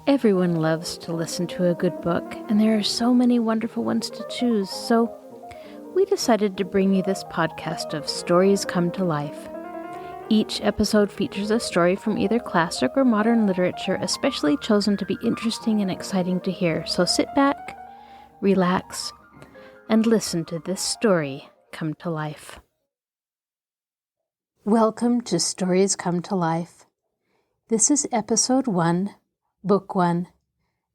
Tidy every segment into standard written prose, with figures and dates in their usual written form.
Everyone loves to listen to a good book, and there are so many wonderful ones to choose, so we decided to bring you this podcast of Stories Come to Life. Each episode features a story from either classic or modern literature, especially chosen to be interesting and exciting to hear. So sit back, relax, and listen to this story come to life. Welcome to Stories Come to Life. This is Episode 1, Book 1,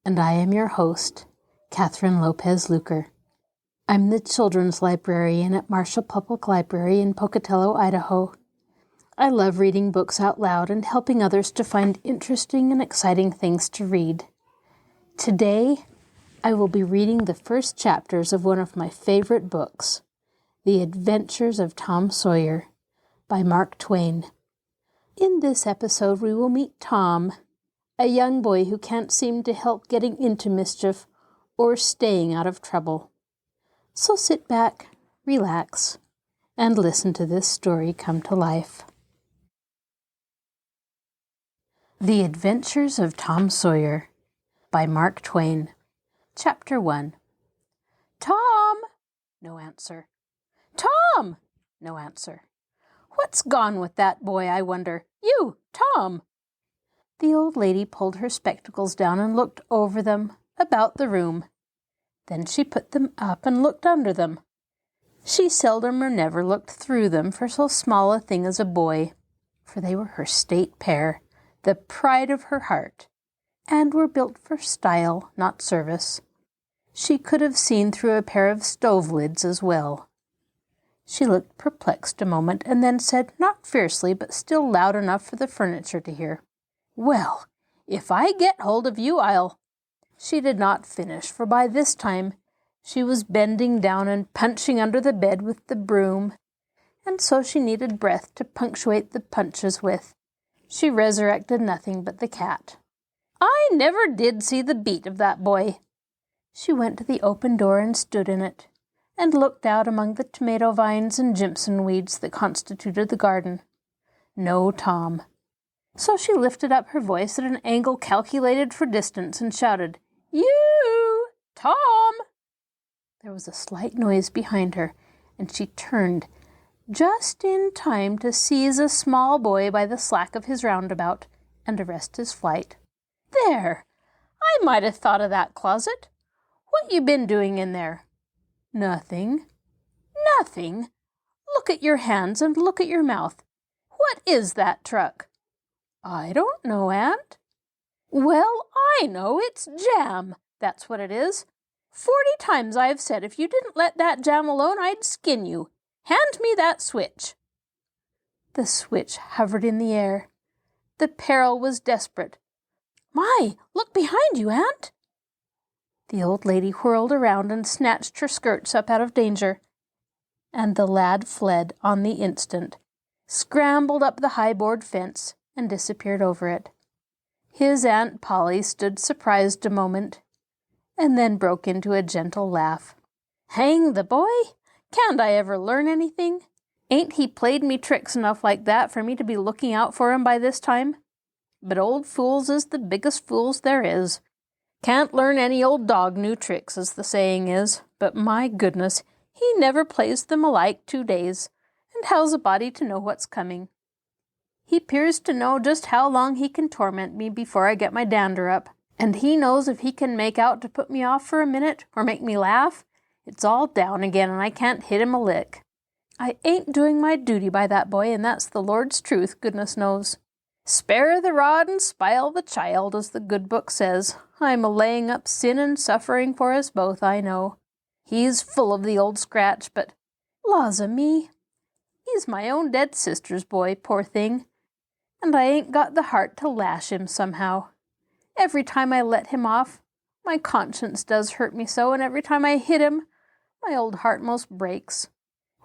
and I am your host, Kathryn Lopez Luker. I'm the children's librarian at Marshall Public Library in Pocatello, Idaho. I love reading books out loud and helping others to find interesting and exciting things to read. Today, I will be reading the first chapters of one of my favorite books, The Adventures of Tom Sawyer, by Mark Twain. In this episode, we will meet Tom, a young boy who can't seem to help getting into mischief or staying out of trouble. So sit back, relax, and listen to this story come to life. The Adventures of Tom Sawyer, by Mark Twain. Chapter 1. Tom! No answer. Tom! No answer. What's gone with that boy, I wonder? You, Tom! The old lady pulled her spectacles down and looked over them, about the room. Then she put them up and looked under them. She seldom or never looked through them for so small a thing as a boy, for they were her state pair, the pride of her heart, and were built for style, not service. She could have seen through a pair of stove lids as well. She looked perplexed a moment, and then said, not fiercely, but still loud enough for the furniture to hear, "Well, if I get hold of you, I'll—" She did not finish, for by this time she was bending down and punching under the bed with the broom, and so she needed breath to punctuate the punches with. She resurrected nothing but the cat. I never did see the beat of that boy. She went to the open door and stood in it, and looked out among the tomato vines and jimson weeds that constituted the garden. No Tom. So she lifted up her voice at an angle calculated for distance and shouted, "You, Tom!" There was a slight noise behind her, and she turned just in time to seize a small boy by the slack of his roundabout and arrest his flight. "There! I might have thought of that closet. What you been doing in there?" "Nothing." "Nothing? Look at your hands and look at your mouth. What is that truck?" "I don't know, Aunt." "Well, I know. It's jam. That's what it is. 40 times I've said if you didn't let that jam alone, I'd skin you. Hand me that switch." The switch hovered in the air. The peril was desperate. "My, look behind you, Aunt." The old lady whirled around and snatched her skirts up out of danger, and the lad fled on the instant, scrambled up the high board fence, and disappeared over it. His Aunt Polly stood surprised a moment, and then broke into a gentle laugh. "Hang the boy! Can't I ever learn anything? Ain't he played me tricks enough like that for me to be looking out for him by this time? But old fools is the biggest fools there is. Can't learn any old dog new tricks, as the saying is, but my goodness, he never plays them alike 2 days, and how's a body to know what's coming? He 'pears to know just how long he can torment me before I get my dander up, and he knows if he can make out to put me off for a minute, or make me laugh, it's all down again and I can't hit him a lick. I ain't doing my duty by that boy, and that's the Lord's truth, goodness knows. Spare the rod and spile the child, as the good book says. I'm a-laying up sin and suffering for us both, I know. He's full of the old scratch, but laws-a-me, he's my own dead sister's boy, poor thing, and I ain't got the heart to lash him somehow. Every time I let him off, my conscience does hurt me so, and every time I hit him, my old heart most breaks.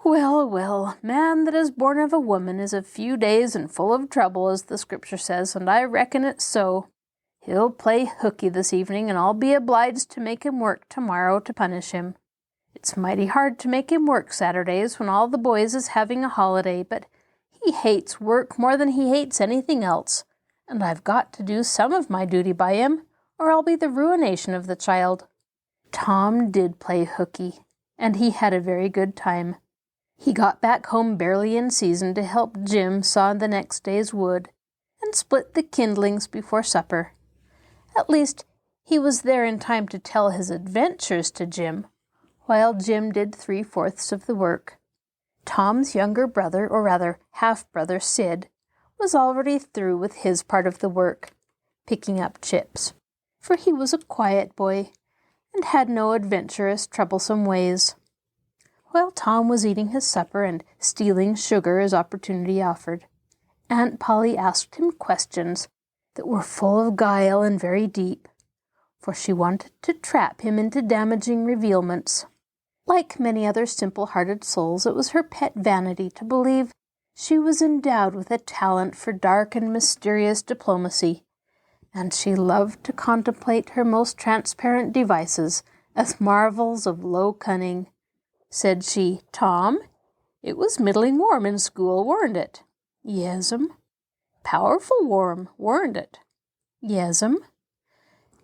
Well, well, man that is born of a woman is of few days and full of trouble, as the scripture says, and I reckon it's so. He'll play hooky this evening, and I'll be obliged to make him work tomorrow to punish him. It's mighty hard to make him work Saturdays when all the boys is having a holiday, but he hates work more than he hates anything else, and I've got to do some of my duty by him, or I'll be the ruination of the child." Tom did play hooky, and he had a very good time. He got back home barely in season to help Jim saw the next day's wood and split the kindlings before supper. At least, he was there in time to tell his adventures to Jim, while Jim did 3/4 of the work. Tom's younger brother, or rather half-brother Sid, was already through with his part of the work, picking up chips, for he was a quiet boy and had no adventurous, troublesome ways. While Tom was eating his supper and stealing sugar as opportunity offered, Aunt Polly asked him questions that were full of guile and very deep, for she wanted to trap him into damaging revealments. Like many other simple-hearted souls, it was her pet vanity to believe she was endowed with a talent for dark and mysterious diplomacy, and she loved to contemplate her most transparent devices as marvels of low cunning. Said she, "Tom, it was middling warm in school, weren't it?" "Yes'm." "Powerful warm, weren't it?" "Yes'm."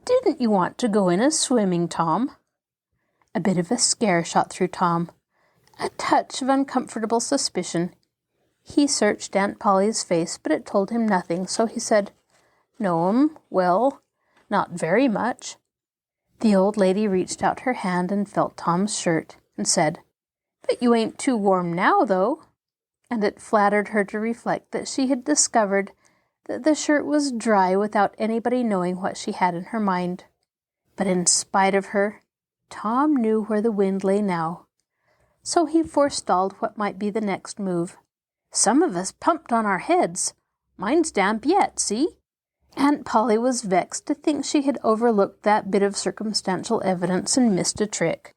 "Didn't you want to go in a swimming, Tom?" A bit of a scare shot through Tom, a touch of uncomfortable suspicion. He searched Aunt Polly's face, but it told him nothing, so he said, "No'm, well, not very much." The old lady reached out her hand and felt Tom's shirt, and said, "But you ain't too warm now, though." And it flattered her to reflect that she had discovered that the shirt was dry without anybody knowing what she had in her mind. But in spite of her, Tom knew where the wind lay now, so he forestalled what might be the next move. "Some of us pumped on our heads. Mine's damp yet, see?" Aunt Polly was vexed to think she had overlooked that bit of circumstantial evidence and missed a trick.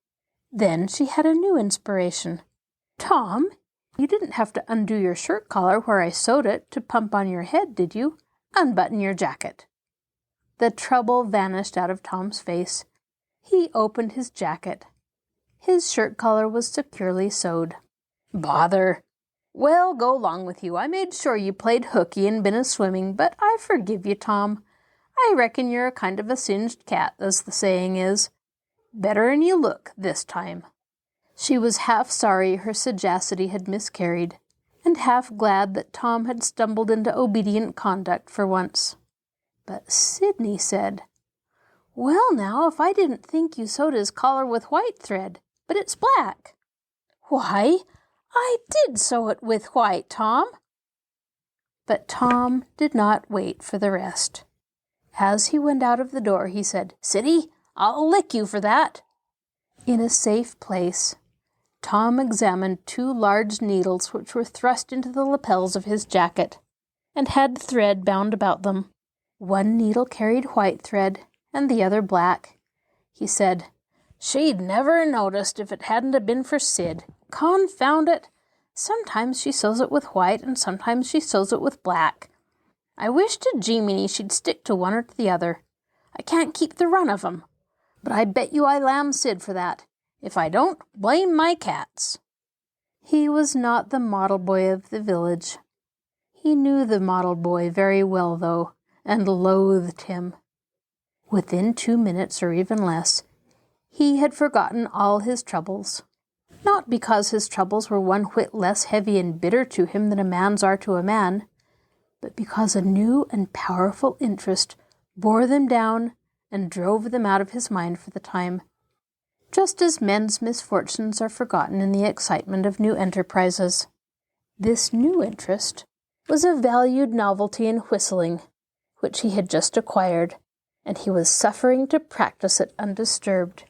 Then she had a new inspiration. "Tom, you didn't have to undo your shirt collar where I sewed it to pump on your head, did you? Unbutton your jacket." The trouble vanished out of Tom's face. He opened his jacket. His shirt collar was securely sewed. "Bother! Well, go along with you. I made sure you played hooky and been a-swimming, but I forgive you, Tom. I reckon you're a kind of a singed cat, as the saying is. Better'n you look this time." She was half sorry her sagacity had miscarried, and half glad that Tom had stumbled into obedient conduct for once. But Sidney said, "Well now, if I didn't think you sewed his collar with white thread, but it's black." "Why, I did sew it with white, Tom." But Tom did not wait for the rest. As he went out of the door, he said, "Siddy, I'll lick you for that." In a safe place, Tom examined 2 large needles which were thrust into the lapels of his jacket, and had thread bound about them. One needle carried white thread, and the other black. He said, "She'd never noticed if it hadn't a been for Sid. Confound it! Sometimes she sews it with white, and sometimes she sews it with black. I wish to Jiminy she'd stick to one or to the other. I can't keep the run of 'em. But I bet you I lamb Sid for that. If I don't, blame my cats." He was not the model boy of the village. He knew the model boy very well, though, and loathed him. Within 2 minutes, or even less, he had forgotten all his troubles. Not because his troubles were one whit less heavy and bitter to him than a man's are to a man, but because a new and powerful interest bore them down and drove them out of his mind for the time, just as men's misfortunes are forgotten in the excitement of new enterprises. This new interest was a valued novelty in whistling, which he had just acquired, and he was suffering to practice it undisturbed.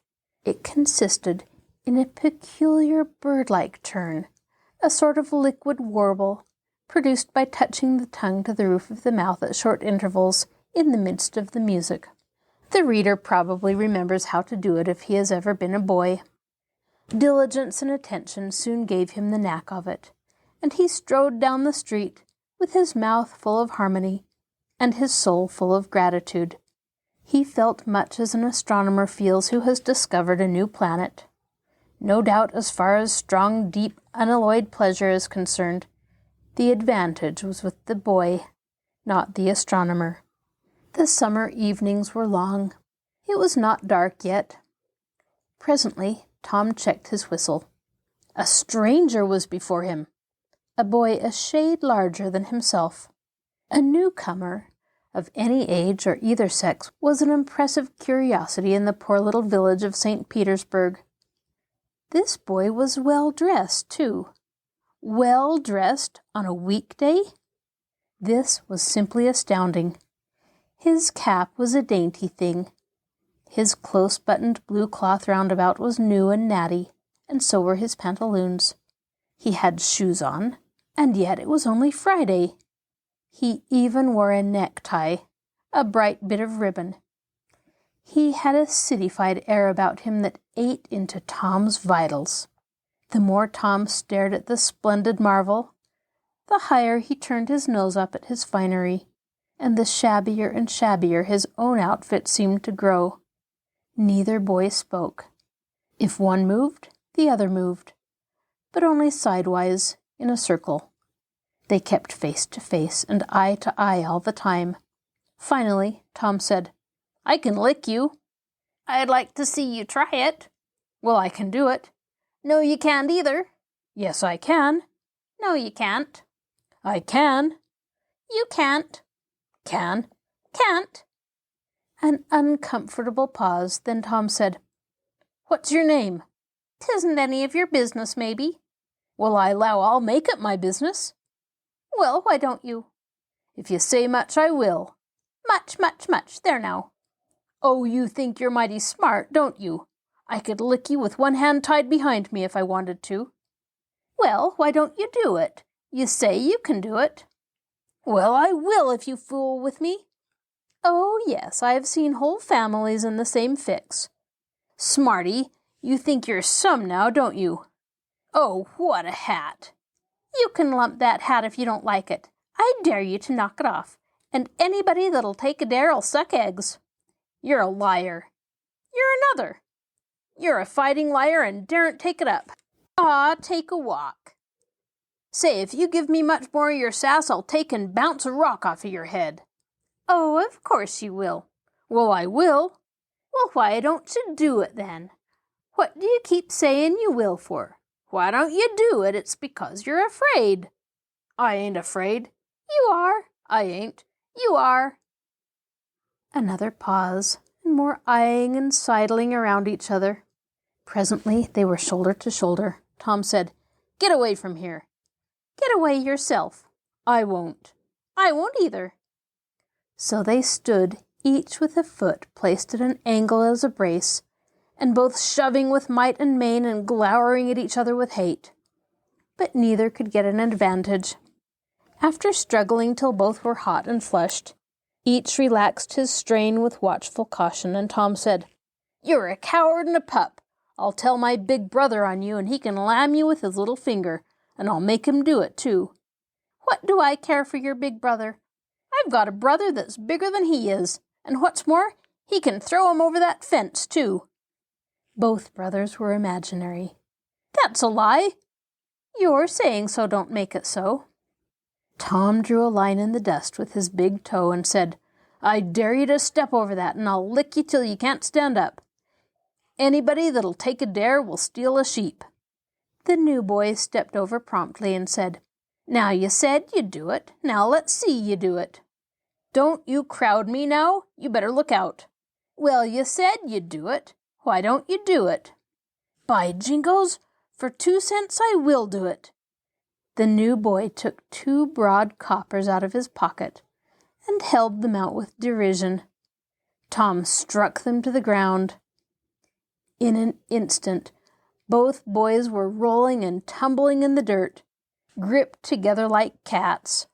It consisted in a peculiar bird-like turn, a sort of liquid warble, produced by touching the tongue to the roof of the mouth at short intervals in the midst of the music. The reader probably remembers how to do it if he has ever been a boy. Diligence and attention soon gave him the knack of it, and he strode down the street with his mouth full of harmony and his soul full of gratitude. He felt much as an astronomer feels who has discovered a new planet. No doubt, as far as strong, deep, unalloyed pleasure is concerned, the advantage was with the boy, not the astronomer. The summer evenings were long. It was not dark yet. Presently, Tom checked his whistle. A stranger was before him, a boy a shade larger than himself. A newcomer, of any age or either sex, was an impressive curiosity in the poor little village of St. Petersburg. This boy was well dressed, too. Well dressed on a weekday? This was simply astounding. His cap was a dainty thing. His close-buttoned blue cloth roundabout was new and natty, and so were his pantaloons. He had shoes on, and yet it was only Friday. He even wore a necktie, a bright bit of ribbon. He had a cityfied air about him that ate into Tom's vitals. The more Tom stared at the splendid marvel, the higher he turned his nose up at his finery, and the shabbier and shabbier his own outfit seemed to grow. Neither boy spoke. If one moved, the other moved, but only sidewise in a circle. They kept face to face and eye to eye all the time. Finally, Tom said, "I can lick you." "I'd like to see you try it." "Well, I can do it." "No, you can't either." "Yes, I can." "No, you can't." "I can." "You can't." "Can." "Can't." An uncomfortable pause, then Tom said, "What's your name?" "'Tisn't any of your business, maybe." "Well, I 'low I'll make it my business." "Well, why don't you?" "If you say much, I will." "Much, much, much. There now." "Oh, you think you're mighty smart, don't you? I could lick you with one hand tied behind me if I wanted to." "Well, why don't you do it? You say you can do it." "Well, I will if you fool with me." "Oh, yes, I have seen whole families in the same fix." "Smarty, you think you're some now, don't you?" "Oh, what a hat!" "You can lump that hat if you don't like it. I dare you to knock it off, and anybody that'll take a dare'll suck eggs." "You're a liar." "You're another." "You're a fighting liar and daren't take it up." "Aw, take a walk." "Say, if you give me much more of your sass, I'll take and bounce a rock off of your head." "Oh, of course you will." "Well, I will." "Well, why don't you do it then? What do you keep saying you will for? Why don't you do it? It's because you're afraid." "I ain't afraid." "You are." "I ain't." "You are." Another pause, and more eyeing and sidling around each other. Presently they were shoulder to shoulder. Tom said, "Get away from here." "Get away yourself." "I won't." "I won't either." So they stood, each with a foot placed at an angle as a brace, and both shoving with might and main and glowering at each other with hate. But neither could get an advantage. After struggling till both were hot and flushed, each relaxed his strain with watchful caution, and Tom said, "You're a coward and a pup. I'll tell my big brother on you, and he can lam you with his little finger, and I'll make him do it, too." "What do I care for your big brother? I've got a brother that's bigger than he is, and what's more, he can throw him over that fence, too." Both brothers were imaginary. "That's a lie." "Your saying so don't make it so." Tom drew a line in the dust with his big toe and said, "I dare you to step over that, and I'll lick you till you can't stand up. Anybody that'll take a dare will steal a sheep." The new boy stepped over promptly and said, "Now you said you'd do it. Now let's see you do it." "Don't you crowd me now. You better look out." "Well, you said you'd do it. Why don't you do it?" "By jingoes, for 2 cents I will do it." The new boy took 2 broad coppers out of his pocket and held them out with derision. Tom struck them to the ground. In an instant, both boys were rolling and tumbling in the dirt, gripped together like cats,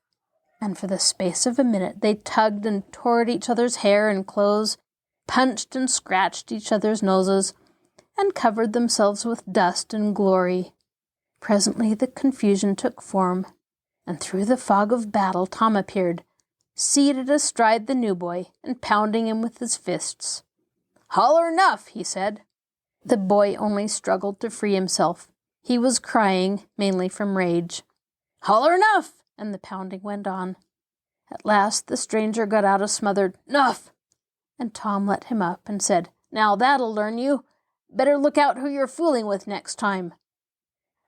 and for the space of a minute they tugged and tore at each other's hair and clothes, punched and scratched each other's noses, and covered themselves with dust and glory. Presently the confusion took form, and through the fog of battle Tom appeared, seated astride the new boy and pounding him with his fists. "Holler enough," he said. The boy only struggled to free himself. He was crying, mainly from rage. "Holler enough!" and the pounding went on. At last the stranger got out a smothered "'Nuff!" and Tom let him up and said, "Now that'll learn you. Better look out who you're fooling with next time."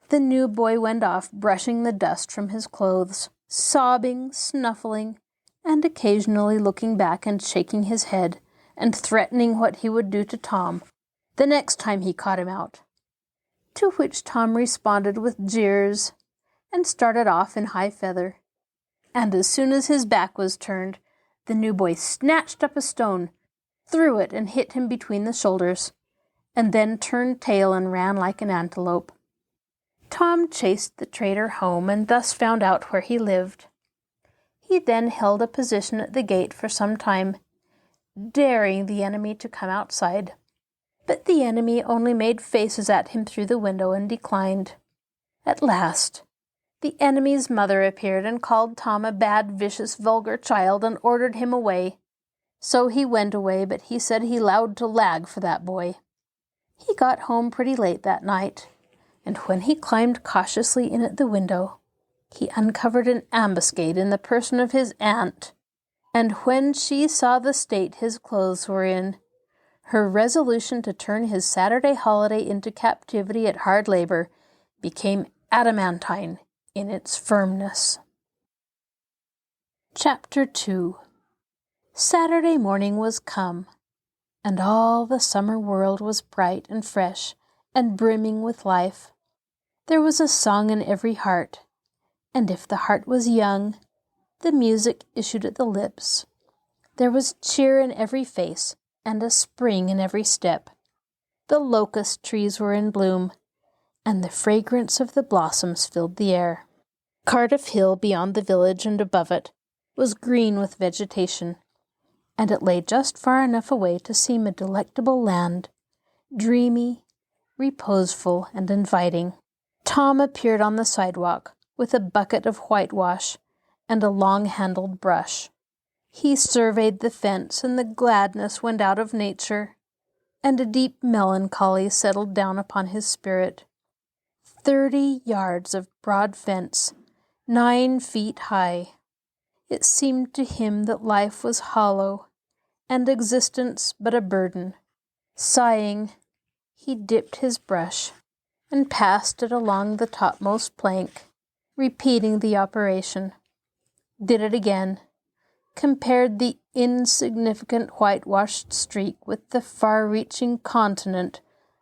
The new boy went off, brushing the dust from his clothes, sobbing, snuffling, and occasionally looking back and shaking his head and threatening what he would do to Tom the next time he caught him out. To which Tom responded with jeers and started off in high feather. And as soon as his back was turned, the new boy snatched up a stone, threw it and hit him between the shoulders, and then turned tail and ran like an antelope. Tom chased the traitor home and thus found out where he lived. He then held a position at the gate for some time, daring the enemy to come outside. But the enemy only made faces at him through the window and declined. At last, the enemy's mother appeared and called Tom a bad, vicious, vulgar child and ordered him away. So he went away, but he said he lowed to lag for that boy. He got home pretty late that night, and when he climbed cautiously in at the window, he uncovered an ambuscade in the person of his aunt, and when she saw the state his clothes were in, her resolution to turn his Saturday holiday into captivity at hard labor became adamantine in its firmness. Chapter 2. Saturday morning was come, and all the summer world was bright and fresh and brimming with life. There was a song in every heart, and if the heart was young, the music issued at the lips. There was cheer in every face, and a spring in every step. The locust trees were in bloom, and the fragrance of the blossoms filled the air. Cardiff Hill beyond the village and above it was green with vegetation, and it lay just far enough away to seem a delectable land, dreamy, reposeful, and inviting. Tom appeared on the sidewalk with a bucket of whitewash and a long-handled brush. He surveyed the fence, and the gladness went out of nature, and a deep melancholy settled down upon his spirit. 30 yards of broad fence, 9 feet high. It seemed to him that life was hollow, and existence but a burden. Sighing, he dipped his brush and passed it along the topmost plank, repeating the operation. Did it again, compared the insignificant whitewashed streak with the far-reaching continent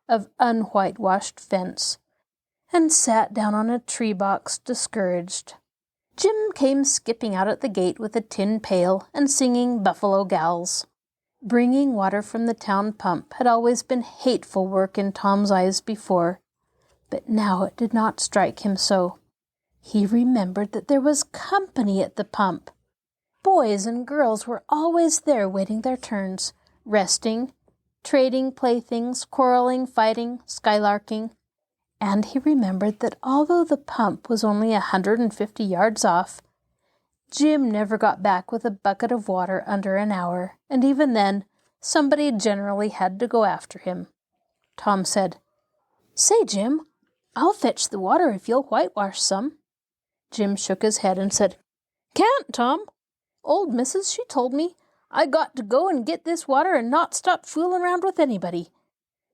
of unwhitewashed fence, and sat down on a tree box discouraged. Jim came skipping out at the gate with a tin pail and singing Buffalo Gals. Bringing water from the town pump had always been hateful work in Tom's eyes before, but now it did not strike him so. He remembered that there was company at the pump. Boys and girls were always there waiting their turns, resting, trading playthings, quarreling, fighting, skylarking. And he remembered that although the pump was only 150 yards off, Jim never got back with a bucket of water under an hour, and even then, somebody generally had to go after him. Tom said, "Say, Jim, I'll fetch the water if you'll whitewash some." Jim shook his head and said, "Can't, Tom. Old missus, she told me I got to go and get this water and not stop fooling around with anybody.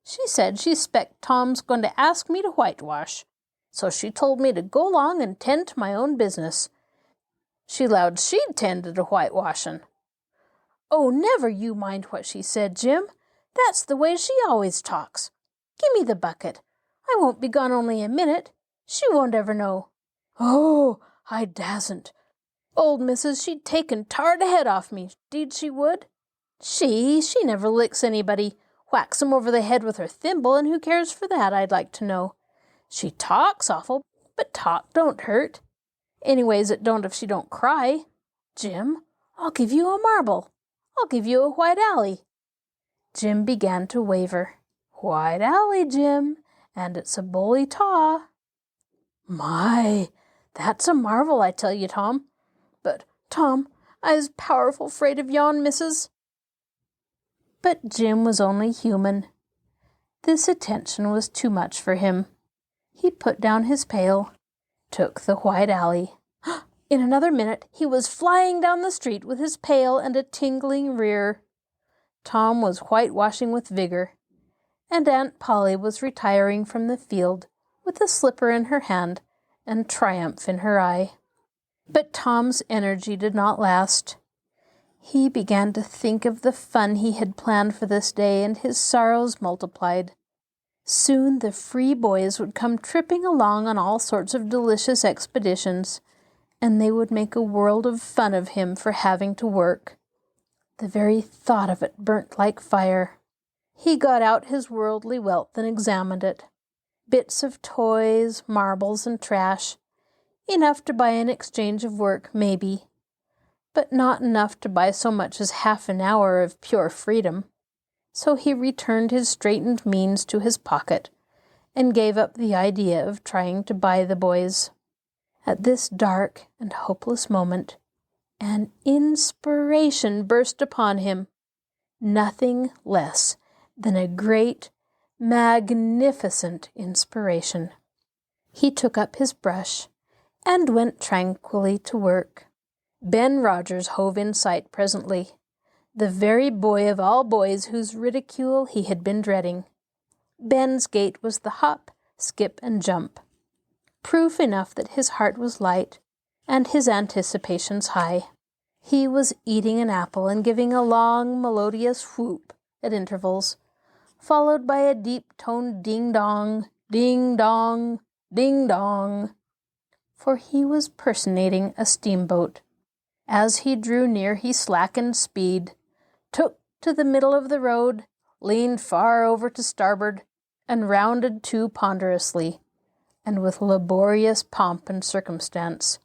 She said she 'spect Tom's going to ask me to whitewash, so she told me to go along and tend to my own business. She 'lowed she'd tend to the whitewashing." "Oh, never you mind what she said, Jim. That's the way she always talks. Gimme the bucket. I won't be gone only a minute. She won't ever know." "Oh, I dasn't. Old missus, she'd take and tar the head off me, 'deed she would. She never licks anybody, whacks 'em over the head with her thimble, and who cares for that, I'd like to know. She talks awful, but talk don't hurt. Anyways, it don't if she don't cry. Jim, I'll give you a marble. I'll give you a white alley." Jim began to waver. "White alley, Jim, and it's a bully taw." "My, that's a marvel, I tell you, Tom. But, Tom, I's powerful 'fraid of yon, missus." But Jim was only human. This attention was too much for him. He put down his pail, took the white alley. In another minute he was flying down the street with his pail and a tingling rear. Tom was whitewashing with vigor, and Aunt Polly was retiring from the field with a slipper in her hand and triumph in her eye. But Tom's energy did not last. He began to think of the fun he had planned for this day, and his sorrows multiplied. Soon the free boys would come tripping along on all sorts of delicious expeditions, and they would make a world of fun of him for having to work. The very thought of it burnt like fire. He got out his worldly wealth and examined it. Bits of toys, marbles, and trash. Enough to buy an exchange of work, maybe, but not enough to buy so much as half an hour of pure freedom. So he returned his straitened means to his pocket and gave up the idea of trying to buy the boys. At this dark and hopeless moment, an inspiration burst upon him. Nothing less than a great, magnificent inspiration. He took up his brush and went tranquilly to work. Ben Rogers hove in sight presently, the very boy of all boys whose ridicule he had been dreading. Ben's gait was the hop, skip, and jump, proof enough that his heart was light and his anticipations high. He was eating an apple and giving a long, melodious whoop at intervals, followed by a deep-toned ding-dong, ding-dong, ding-dong, for he was personating a steamboat. As he drew near, he slackened speed, took to the middle of the road, leaned far over to starboard, and rounded to ponderously, and with laborious pomp and circumstance,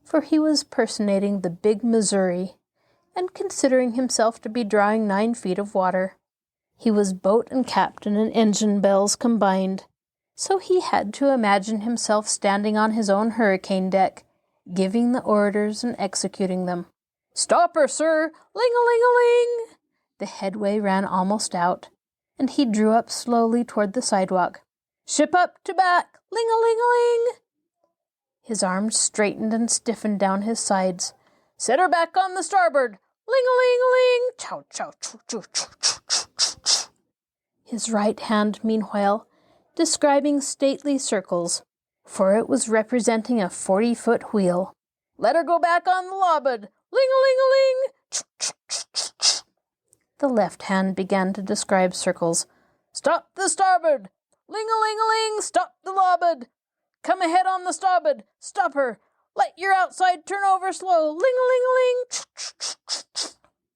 for he was personating the big Missouri, and considering himself to be drawing 9 feet of water. He was boat and captain and engine bells combined, so he had to imagine himself standing on his own hurricane deck, giving the orders and executing them. "Stop her, sir! Ling-a-ling-a-ling!" The headway ran almost out, and he drew up slowly toward the sidewalk. "Ship up to back! Ling-a-ling-a-ling!" His arms straightened and stiffened down his sides. "Set her back on the starboard! Ling-a-ling-a-ling! Chow, chow, choo, choo, choo, choo, choo, choo." His right hand, meanwhile, describing stately circles, for it was representing a 40-foot wheel. "Let her go back on the larboard! Ling-a-ling-a-ling! Choo, choo, choo, choo, choo." The left hand began to describe circles. "Stop the starboard! Ling-a-ling-a-ling! Stop the larboard! Come ahead on the starboard! Stop her! Let your outside turn over slow! Ling-a-ling-a-ling! Choo, choo, choo, choo, choo.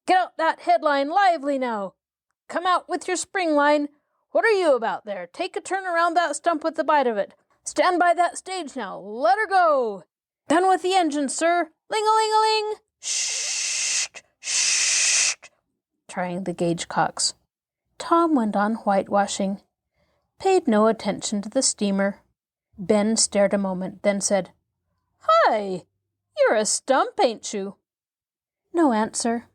Get out that headline lively now! Come out with your spring line! What are you about there? Take a turn around that stump with the bite of it! Stand by that stage now! Let her go! Done with the engine, sir! Ling-a-ling-a-ling! Shh! Shh! Trying the gauge cocks. Tom went on whitewashing, paid no attention to the steamer. Ben stared a moment, then said, "Hi! You're a stump, ain't you?" No answer.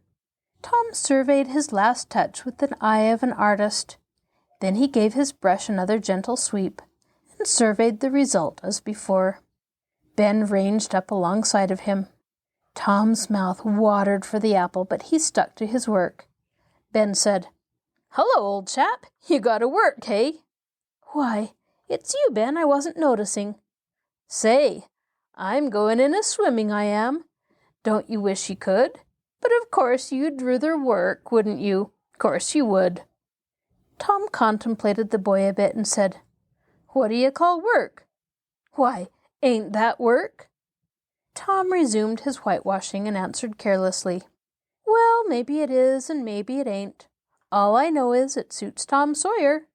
Tom surveyed his last touch with an eye of an artist. Then he gave his brush another gentle sweep, and surveyed the result as before. Ben ranged up alongside of him. Tom's mouth watered for the apple, but he stuck to his work. Ben said, "Hello, old chap. You gotta work, hey?" "Why, it's you, Ben. I wasn't noticing." "Say, I'm going in a swimming, I am. Don't you wish you could? But of course you'd ruther work, wouldn't you? Course you would." Tom contemplated the boy a bit and said, "What do you call work?" "Why, ain't that work?" Tom resumed his whitewashing and answered carelessly, "Well, maybe it is and maybe it ain't. All I know is it suits Tom Sawyer."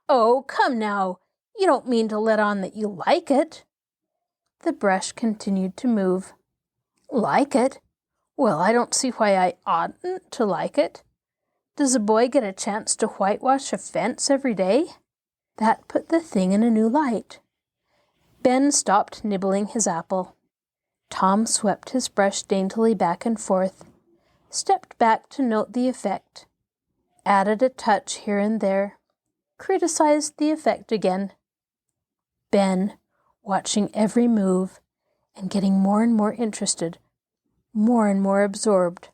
"Oh, come now. You don't mean to let on that you like it." The brush continued to move. "Like it? Well, I don't see why I oughtn't to like it. Does a boy get a chance to whitewash a fence every day?" That put the thing in a new light. Ben stopped nibbling his apple. Tom swept his brush daintily back and forth, stepped back to note the effect, added a touch here and there, criticized the effect again. Ben, watching every move, and getting more and more interested, more and more absorbed.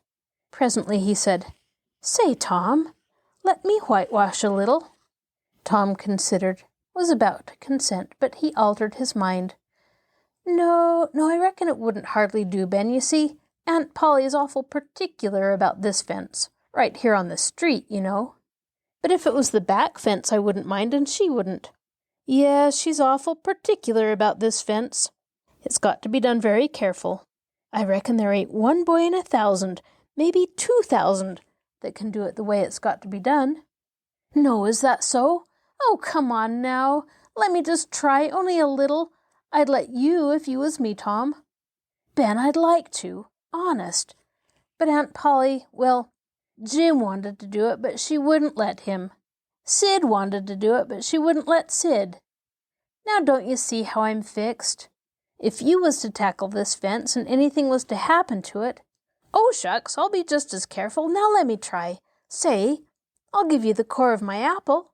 Presently he said, "Say, Tom, let me whitewash a little." Tom considered, was about to consent, but he altered his mind. No, I reckon it wouldn't hardly do, Ben. You see, Aunt Polly is awful particular about this fence, right here on the street, you know. But if it was the back fence, I wouldn't mind, and she wouldn't. Yes, she's awful particular about this fence. It's got to be done very careful. I reckon there ain't one boy in 1,000, maybe 2,000, that can do it the way it's got to be done. No, is that so? Oh, come on now. Let me just try, only a little. I'd let you if you was me, Tom. Ben, I'd like to, honest. But Aunt Polly, well, Jim wanted to do it, but she wouldn't let him. Sid wanted to do it, but she wouldn't let Sid. Now don't you see how I'm fixed? If you was to tackle this fence and anything was to happen to it, oh, shucks, I'll be just as careful. Now let me try. Say, I'll give you the core of my apple.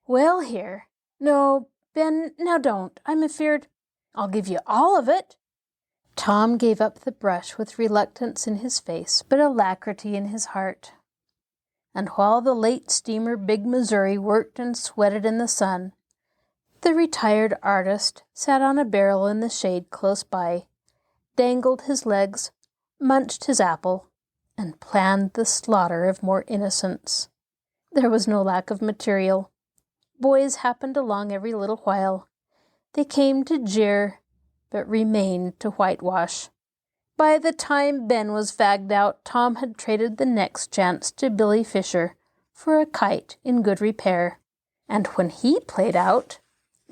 Well, here. No, Ben, now don't. I'm afeard. I'll give you all of it. Tom gave up the brush with reluctance in his face, but alacrity in his heart. And while the late steamer Big Missouri worked and sweated in the sun, the retired artist sat on a barrel in the shade close by, dangled his legs, munched his apple, and planned the slaughter of more innocents. There was no lack of material. Boys happened along every little while. They came to jeer, but remained to whitewash. By the time Ben was fagged out, Tom had traded the next chance to Billy Fisher for a kite in good repair. And when he played out,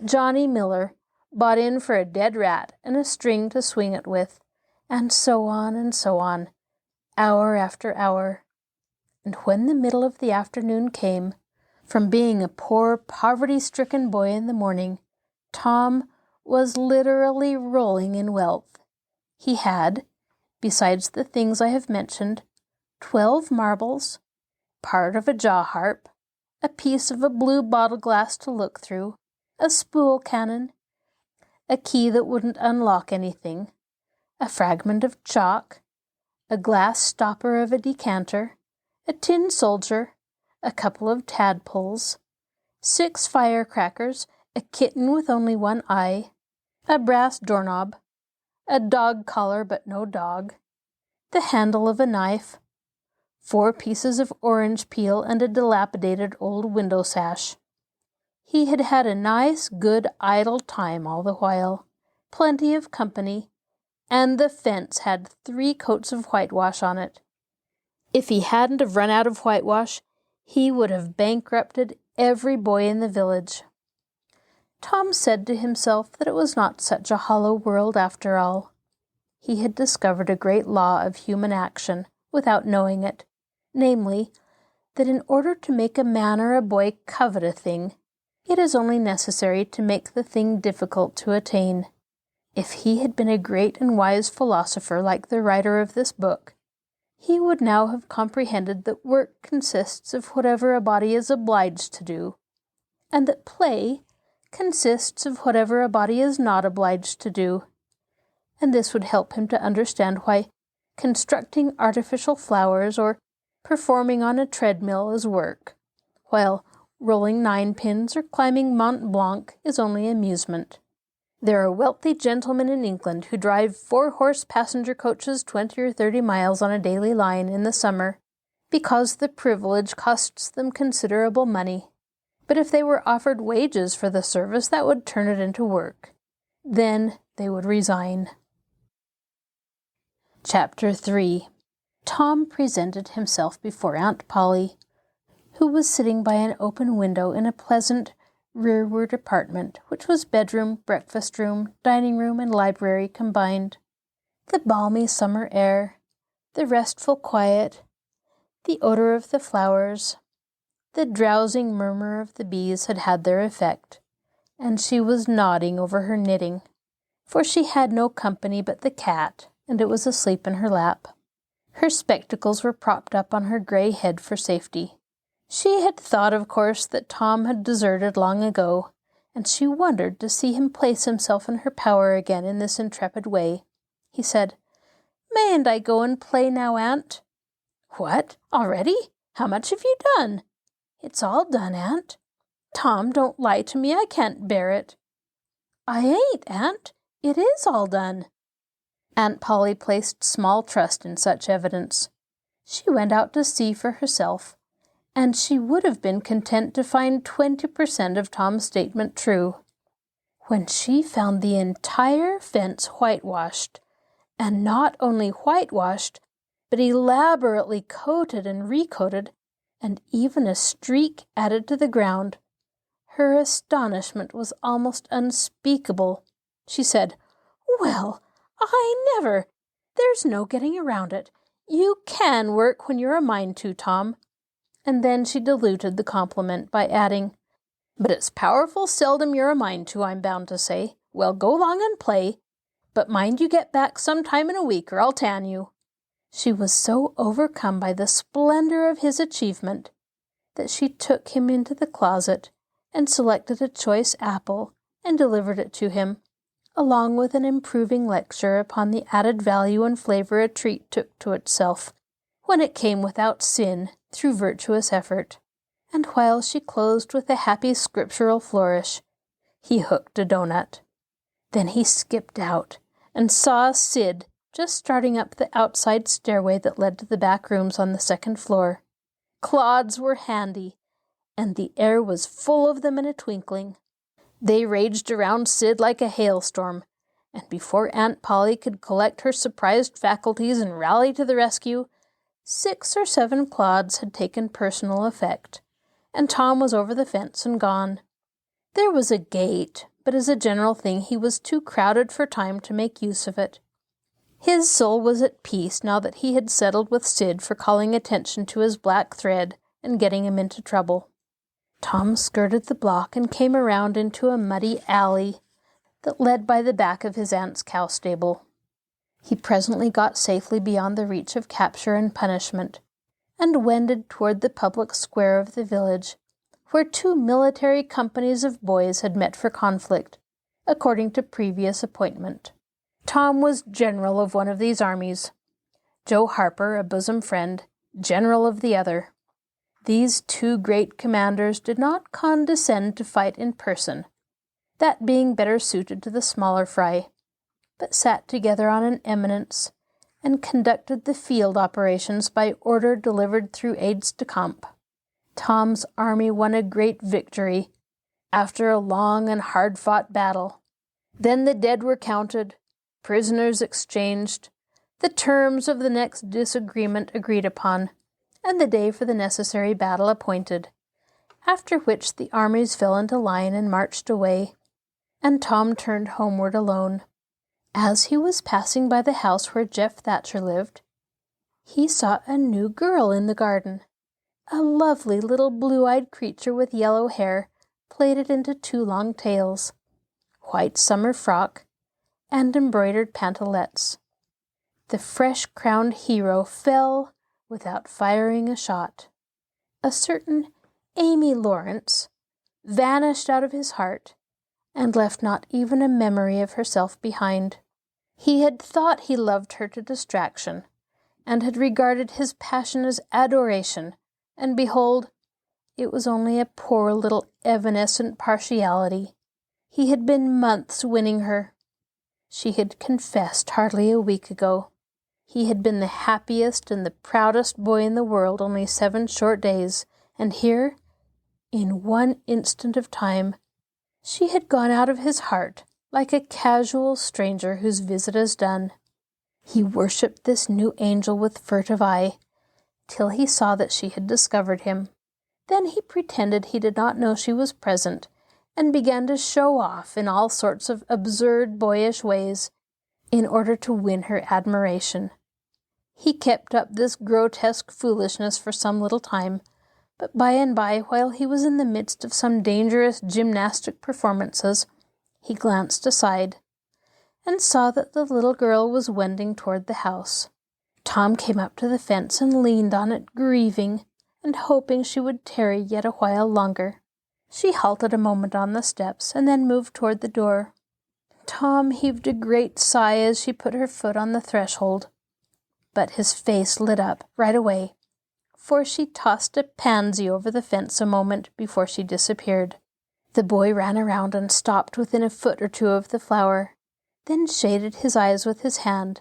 Johnny Miller bought in for a dead rat and a string to swing it with, and so on, hour after hour. And when the middle of the afternoon came, from being a poor, poverty-stricken boy in the morning, Tom was literally rolling in wealth. He had, besides the things I have mentioned, 12 marbles, part of a jaw harp, a piece of a blue bottle glass to look through, a spool cannon, a key that wouldn't unlock anything, a fragment of chalk, a glass stopper of a decanter, a tin soldier, a couple of tadpoles, 6 firecrackers, a kitten with only one eye, a brass doorknob, a dog collar but no dog, the handle of a knife, 4 pieces of orange peel, and a dilapidated old window sash. He had had a nice, good, idle time all the while, plenty of company, and the fence had 3 coats of whitewash on it. If he hadn't have run out of whitewash, he would have bankrupted every boy in the village. Tom said to himself that it was not such a hollow world after all. He had discovered a great law of human action without knowing it, namely, that in order to make a man or a boy covet a thing, it is only necessary to make the thing difficult to attain. If he had been a great and wise philosopher like the writer of this book, he would now have comprehended that work consists of whatever a body is obliged to do, and that play consists of whatever a body is not obliged to do. And this would help him to understand why constructing artificial flowers or performing on a treadmill is work, while rolling 9-pins or climbing Mont Blanc is only amusement. There are wealthy gentlemen in England who drive 4-horse passenger coaches 20 or 30 miles on a daily line in the summer, because the privilege costs them considerable money. But if they were offered wages for the service, that would turn it into work. Then they would resign. Chapter 3. Tom presented himself before Aunt Polly, who was sitting by an open window in a pleasant rearward apartment, which was bedroom, breakfast room, dining room, and library combined. The balmy summer air, the restful quiet, the odor of the flowers, the drowsing murmur of the bees had had their effect, and she was nodding over her knitting, for she had no company but the cat, and it was asleep in her lap. Her spectacles were propped up on her gray head for safety. She had thought, of course, that Tom had deserted long ago, and she wondered to see him place himself in her power again in this intrepid way. he said. "Mayn't I go and play now, Aunt?" "What, already? How much have you done?" "It's all done, Aunt." "Tom, don't lie to me. I can't bear it." "I ain't, Aunt. It is all done." Aunt Polly placed small trust in such evidence. She went out to see for herself, and she would have been content to find 20% of Tom's statement true. When she found the entire fence whitewashed, and not only whitewashed, but elaborately coated and recoated, and even a streak added to the ground, her astonishment was almost unspeakable. She said, "Well, I never! There's no getting around it. You can work when you're a mind to, Tom." And then she diluted the compliment by adding, "But it's powerful seldom you're a mind to, I'm bound to say. Well, go along and play. But mind you get back some time in a week, or I'll tan you." She was so overcome by the splendor of his achievement that she took him into the closet and selected a choice apple and delivered it to him, along with an improving lecture upon the added value and flavor a treat took to itself when it came without sin through virtuous effort. And while she closed with a happy scriptural flourish, he hooked a doughnut. Then he skipped out and saw Sid just starting up the outside stairway that led to the back rooms on the second floor. Clods were handy, and the air was full of them in a twinkling. They raged around Sid like a hailstorm, and before Aunt Polly could collect her surprised faculties and rally to the rescue, 6 or 7 clods had taken personal effect, and Tom was over the fence and gone. There was a gate, but as a general thing he was too crowded for time to make use of it. His soul was at peace now that he had settled with Sid for calling attention to his black thread and getting him into trouble. Tom skirted the block and came around into a muddy alley that led by the back of his aunt's cow stable. He presently got safely beyond the reach of capture and punishment, and wended toward the public square of the village, where 2 military companies of boys had met for conflict, according to previous appointment. Tom was general of one of these armies. Joe Harper, a bosom friend, general of the other. These 2 great commanders did not condescend to fight in person, that being better suited to the smaller fry, but sat together on an eminence and conducted the field operations by order delivered through aides-de-camp. Tom's army won a great victory after a long and hard-fought battle. Then the dead were counted, prisoners exchanged, the terms of the next disagreement agreed upon, and the day for the necessary battle appointed, after which the armies fell into line and marched away, and Tom turned homeward alone. As he was passing by the house where Jeff Thatcher lived, he saw a new girl in the garden, a lovely little blue-eyed creature with yellow hair plaited into 2 long tails, white summer frock, and embroidered pantalettes. The fresh-crowned hero fell without firing a shot. A certain Amy Lawrence vanished out of his heart and left not even a memory of herself behind. He had thought he loved her to distraction, and had regarded his passion as adoration, and behold, it was only a poor little evanescent partiality. He had been months winning her. She had confessed hardly a week ago. He had been the happiest and the proudest boy in the world only 7 short days, and here, in one instant of time, she had gone out of his heart like a casual stranger whose visit is done. He worshipped this new angel with furtive eye, till he saw that she had discovered him. Then he pretended he did not know she was present, and began to show off in all sorts of absurd boyish ways, in order to win her admiration. He kept up this grotesque foolishness for some little time, but by and by, while he was in the midst of some dangerous gymnastic performances, he glanced aside, and saw that the little girl was wending toward the house. Tom came up to the fence and leaned on it, grieving, and hoping she would tarry yet a while longer. She halted a moment on the steps, and then moved toward the door. Tom heaved a great sigh as she put her foot on the threshold, but his face lit up right away, for she tossed a pansy over the fence a moment before she disappeared. The boy ran around and stopped within a foot or two of the flower, then shaded his eyes with his hand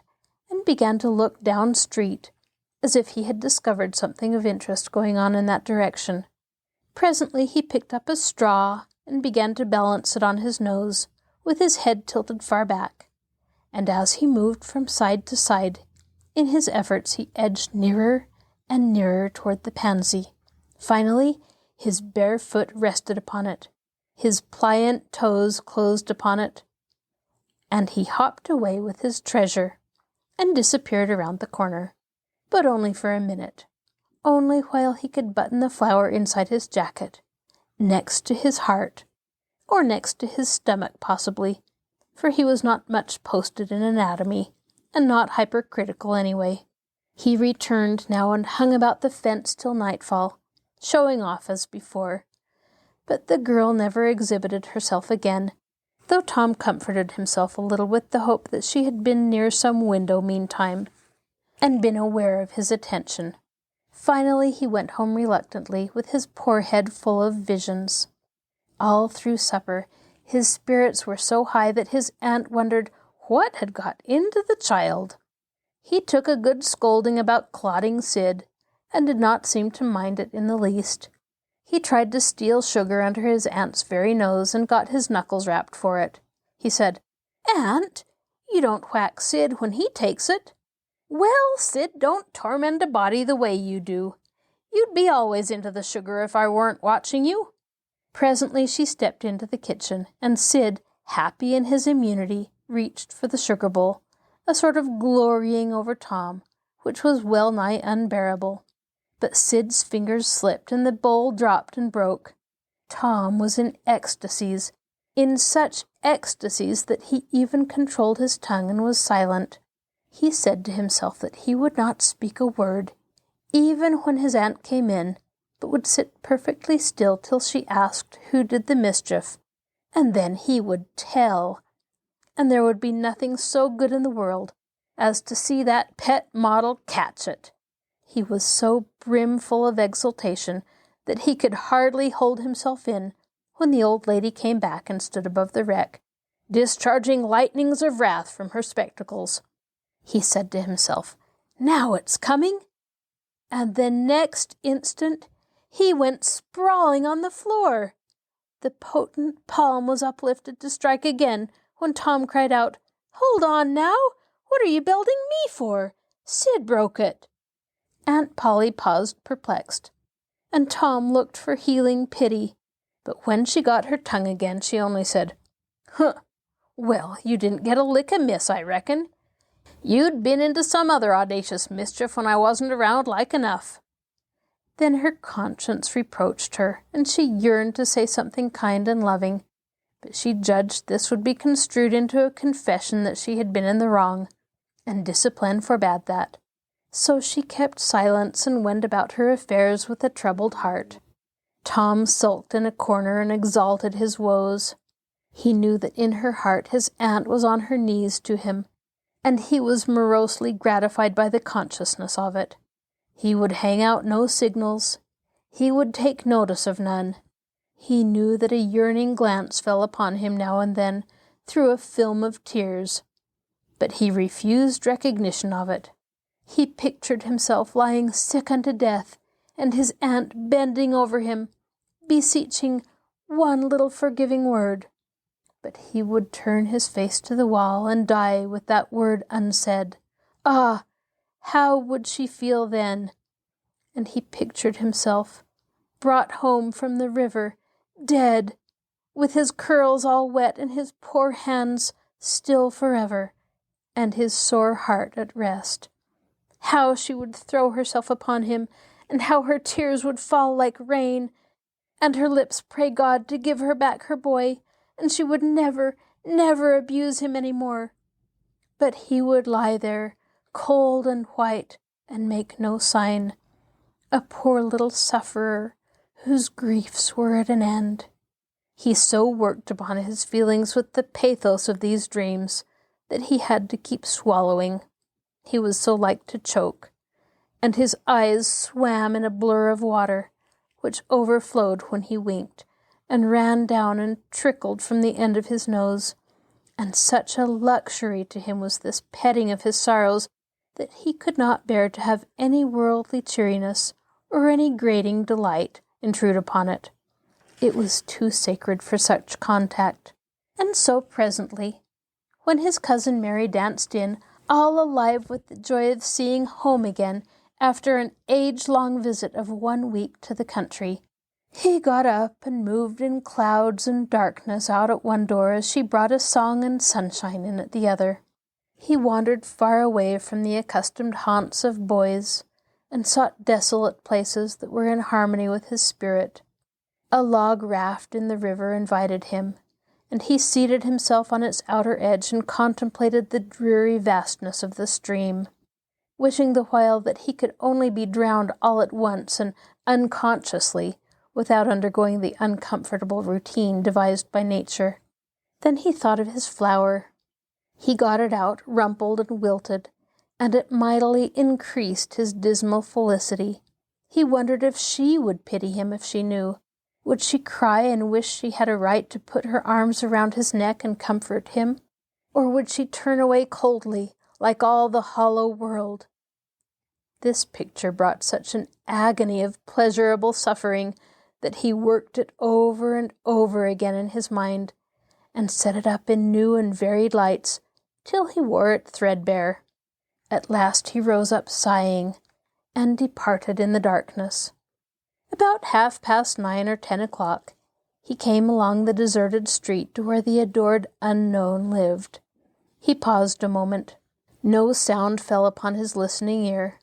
and began to look down street, as if he had discovered something of interest going on in that direction. Presently he picked up a straw and began to balance it on his nose, with his head tilted far back, and as he moved from side to side, in his efforts he edged nearer and nearer toward the pansy. Finally, his bare foot rested upon it, his pliant toes closed upon it, and he hopped away with his treasure and disappeared around the corner, but only for a minute, only while he could button the flower inside his jacket, next to his heart, or next to his stomach possibly, for he was not much posted in anatomy, and not hypercritical anyway. He returned now and hung about the fence till nightfall, showing off as before, but the girl never exhibited herself again, though Tom comforted himself a little with the hope that she had been near some window meantime, and been aware of his attention. Finally he went home reluctantly, with his poor head full of visions. All through supper his spirits were so high that his aunt wondered what had got into the child. He took a good scolding about clotting Sid, and did not seem to mind it in the least. He tried to steal sugar under his aunt's very nose and got his knuckles rapped for it. He said, "Aunt, you don't whack Sid when he takes it." "Well, Sid don't torment a body the way you do. You'd be always into the sugar if I weren't watching you." Presently she stepped into the kitchen, and Sid, happy in his immunity, reached for the sugar bowl, a sort of glorying over Tom, which was well nigh unbearable. But Sid's fingers slipped, and the bowl dropped and broke. Tom was in ecstasies, in such ecstasies that he even controlled his tongue and was silent. He said to himself that he would not speak a word, even when his aunt came in, but would sit perfectly still till she asked who did the mischief, and then he would tell, and there would be nothing so good in the world as to see that pet model catch it. He was so brimful of exultation that he could hardly hold himself in when the old lady came back and stood above the wreck, discharging lightnings of wrath from her spectacles. He said to himself, "Now it's coming," and the next instant he went sprawling on the floor. The potent palm was uplifted to strike again when Tom cried out, "Hold on now! What are you belting me for? Sid broke it." Aunt Polly paused perplexed, and Tom looked for healing pity, but when she got her tongue again, she only said, "Huh, well, you didn't get a lick amiss, I reckon. You'd been into some other audacious mischief when I wasn't around like enough." Then her conscience reproached her, and she yearned to say something kind and loving, but she judged this would be construed into a confession that she had been in the wrong, and discipline forbade that. So she kept silence and went about her affairs with a troubled heart. Tom sulked in a corner and exalted his woes. He knew that in her heart his aunt was on her knees to him, and he was morosely gratified by the consciousness of it. He would hang out no signals. He would take notice of none. He knew that a yearning glance fell upon him now and then through a film of tears, but he refused recognition of it. He pictured himself lying sick unto death, and his aunt bending over him, beseeching one little forgiving word. But he would turn his face to the wall and die with that word unsaid. Ah, how would she feel then? And he pictured himself, brought home from the river, dead, with his curls all wet and his poor hands still forever, and his sore heart at rest. How she would throw herself upon him, and how her tears would fall like rain, and her lips pray God to give her back her boy, and she would never, never abuse him any more. But he would lie there, cold and white, and make no sign, a poor little sufferer whose griefs were at an end. He so worked upon his feelings with the pathos of these dreams that he had to keep swallowing. He was so like to choke, and his eyes swam in a blur of water, which overflowed when he winked, and ran down and trickled from the end of his nose. And such a luxury to him was this petting of his sorrows that he could not bear to have any worldly cheeriness or any grating delight intrude upon it. It was too sacred for such contact. And so presently, when his cousin Mary danced in, all alive with the joy of seeing home again after an age-long visit of 1 week to the country, he got up and moved in clouds and darkness out at one door as she brought a song and sunshine in at the other. He wandered far away from the accustomed haunts of boys and sought desolate places that were in harmony with his spirit. A log raft in the river invited him, and he seated himself on its outer edge and contemplated the dreary vastness of the stream, wishing the while that he could only be drowned all at once and unconsciously, without undergoing the uncomfortable routine devised by nature. Then he thought of his flower. He got it out, rumpled and wilted, and it mightily increased his dismal felicity. He wondered if she would pity him if she knew. Would she cry and wish she had a right to put her arms around his neck and comfort him? Or would she turn away coldly, like all the hollow world? This picture brought such an agony of pleasurable suffering that he worked it over and over again in his mind, and set it up in new and varied lights, till he wore it threadbare. At last he rose up sighing, and departed in the darkness. About 9:30 or 10 o'clock, he came along the deserted street to where the adored unknown lived. He paused a moment. No sound fell upon his listening ear.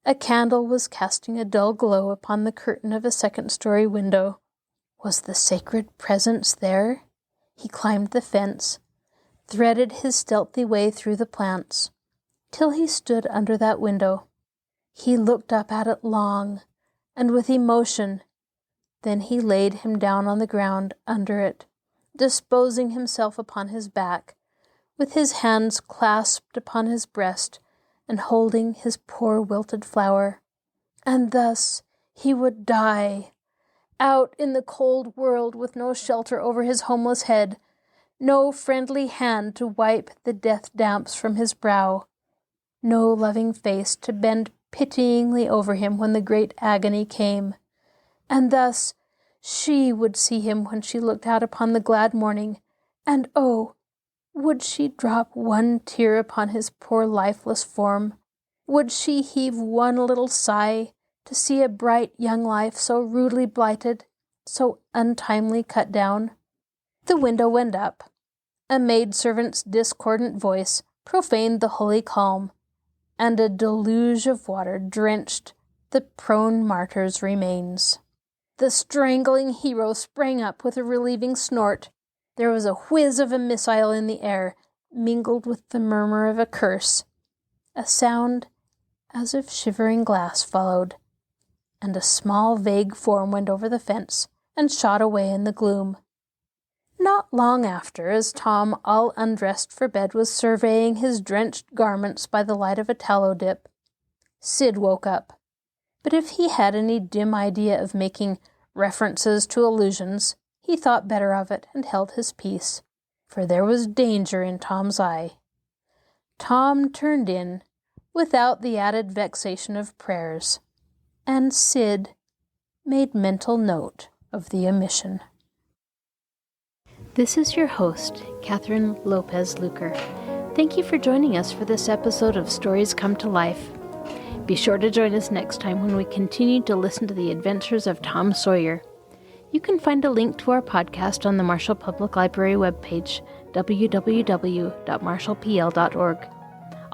A candle was casting a dull glow upon the curtain of a second-story window. Was the sacred presence there? He climbed the fence, threaded his stealthy way through the plants, till he stood under that window. He looked up at it long, and with emotion. Then he laid him down on the ground under it, disposing himself upon his back, with his hands clasped upon his breast, and holding his poor wilted flower. And thus he would die, out in the cold world with no shelter over his homeless head, no friendly hand to wipe the death damps from his brow, no loving face to bend pityingly over him when the great agony came. And thus she would see him when she looked out upon the glad morning, and oh, would she drop one tear upon his poor lifeless form? Would she heave one little sigh to see a bright young life so rudely blighted, so untimely cut down? The window went up. A maidservant's discordant voice profaned the holy calm, and a deluge of water drenched the prone martyr's remains. The strangling hero sprang up with a relieving snort. There was a whiz of a missile in the air, mingled with the murmur of a curse. A sound as of shivering glass followed, and a small vague form went over the fence and shot away in the gloom. Not long after, as Tom, all undressed for bed, was surveying his drenched garments by the light of a tallow dip, Sid woke up. But if he had any dim idea of making references to allusions, he thought better of it and held his peace, for there was danger in Tom's eye. Tom turned in, without the added vexation of prayers, and Sid made mental note of the omission. This is your host, Kathryn Lopez Luker. Thank you for joining us for this episode of Stories Come to Life. Be sure to join us next time when we continue to listen to the adventures of Tom Sawyer. You can find a link to our podcast on the Marshall Public Library webpage, www.marshallpl.org.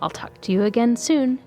I'll talk to you again soon.